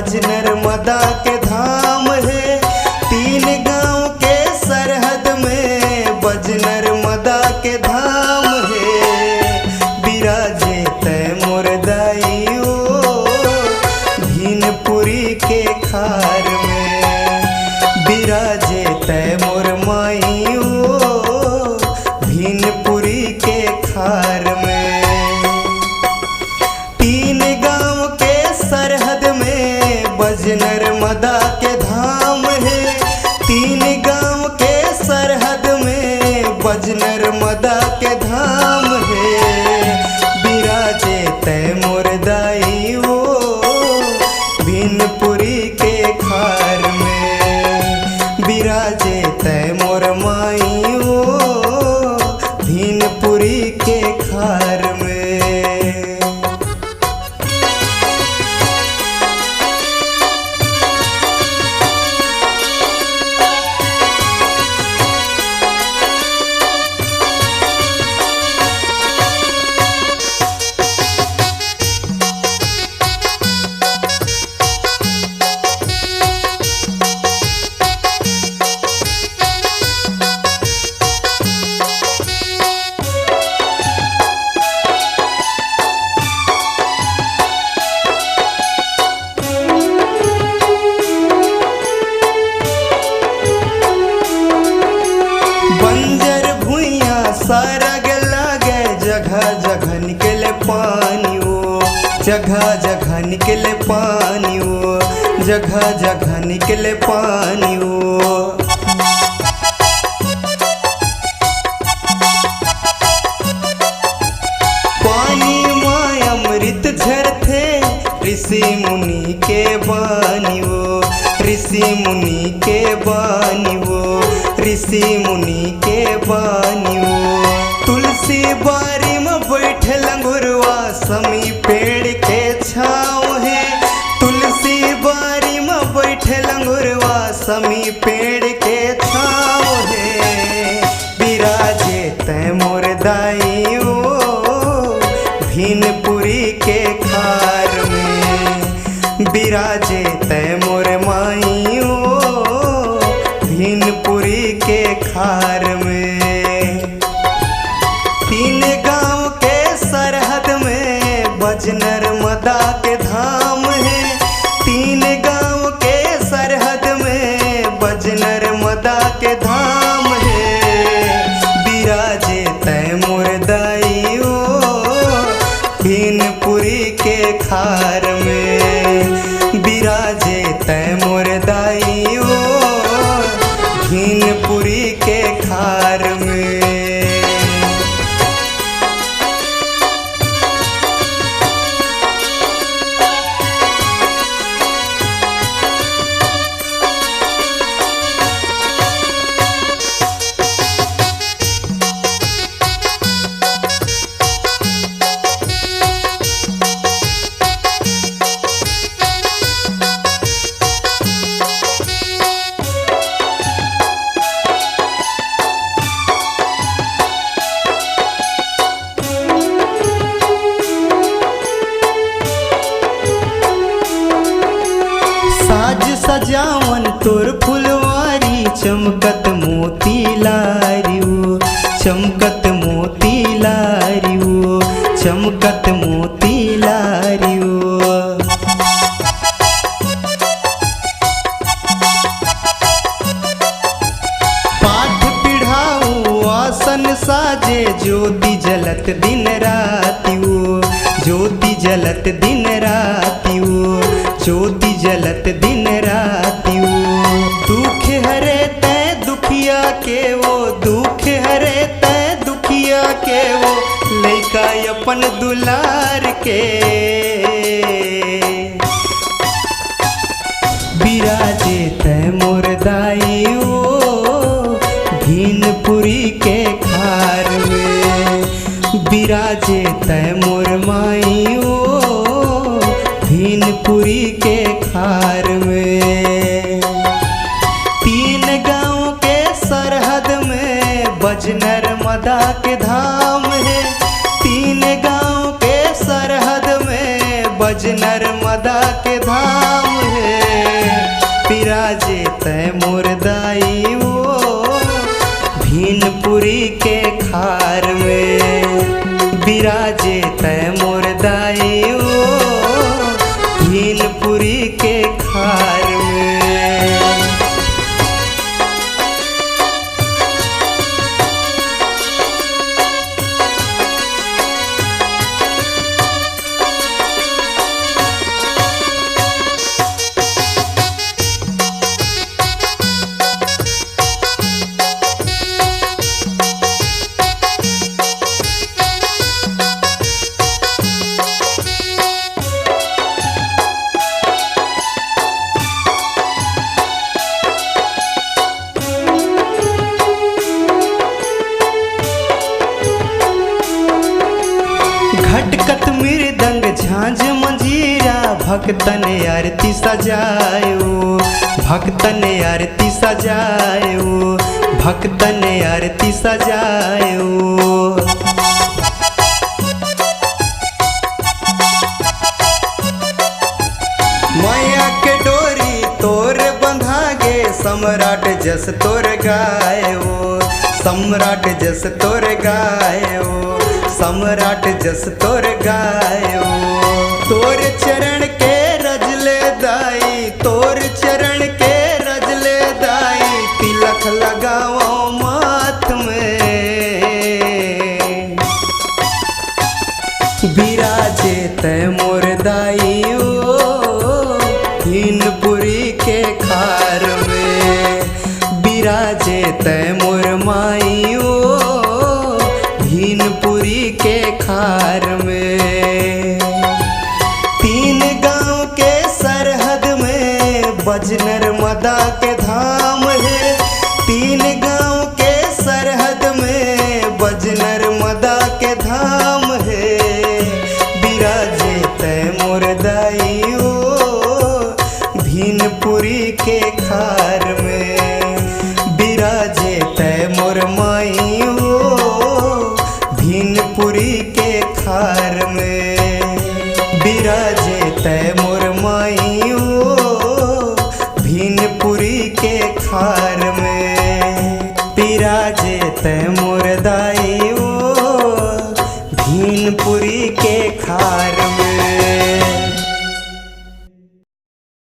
बज नर्मदा के धाम है। तीन गांव के सरहद में बज नर्मदा के धाम है। बिराजे तैमूर दाइयो भीनपुरी के खार में। बिराजे तैमूर माइयो भीनपुरी के खार में। तीन गांव के सरहद में बज नर्मदा के धाम है। तीन गांव के सरहद में बज नर्मदा के धाम है। बिराजे तैमूर दाइयो भीनपुरी के खार में। बिराजे तैमूर माइयो भीनपुरी के खार में। बंजर भुइयां सरग लागे जगह जगह निकले पानी वो। जगह जगह निकले पानी वो। जगह जगह निकले पानी वो। पानी माय अमृत झरथे ऋषि मुनि के बानी वो। ऋषि मुनि के बानी वो। ऋषि मुनि के बानी वो। तुलसी बारी में बैठे लंगुरवा समी पेड़ के छाँव है। तुलसी बारी में बैठे लंगुरवा समी पेड़ के छाँव है। बिराजे तैमूर दाइयो भीनपुरी के खार में। बिराजे तैमूर माइयो भीनपुरी के खार में। तीन गांव के सरहद में बज नर्मदा के धाम है। तीन गांव के सरहद में बज नर्मदा के धाम है। बिराजे तैमूर दाइयो भीनपुरी के खार में। बिराजे तैमूर दाइयो भीनपुरी के खार में। सजावन तोर फुलवारी चमकत मोती लारियो। चमकत मोती लारियो। चमकत मोती लारियो। पाठ पिढ़ाऊ आसन साजे ज्योति जलत दिन रातियो। ज्योति जलत दिन रातियो। ज्योति जलत दिन रातियो। दुख हरे तै दुखिया के वो। दुख हरे तै दुखिया के वो। लइका अपन दुलार के। बिराजे तैमूर दाइयो भीनपुरी के खार में। बिराजे तैमूर माइयो भीनपुरी के खार में। तीन गांव के सरहद में बज नर्मदा के धाम है। तीन गांव के सरहद में बज नर्मदा के धाम है। बिराजे तय मोर दाई वो भीनपुरी के खार में। बिराजे तय मोर दाई वो भीनपुरी के खार में। घटकत मृदंग झांझ मंजीरा भक्तन आरती सजायो। भक्तन आरती सजायो। भक्तन आरती सजायो। मैया के डोरी तोर बंधागे सम्राट जस तोर गायो। सम्राट जस तोर गायो। सम्राट जस तोर गायो। तोर चरण के रजले दाई। तोर चरण के रजले दाई। तिलक लगाओ माथ में। बिराजे तय मोर दाई ओ भीनपुरी के खार में। बिराजे तय मोर माई ओ भीनपुरी के खार में। तीन गांव के सरहद में बजनर मदा के धाम है। तीन गांव के सरहद में बजनर मदा के धाम है। बिराजे तय मोर दाई ओ भीनपुरी के खार में। बिराजे तय मोर माई ओ भीनपुरी के खार में। बिराजे तय मोर माई ओ भीनपुरी के खार में। बिराजे तय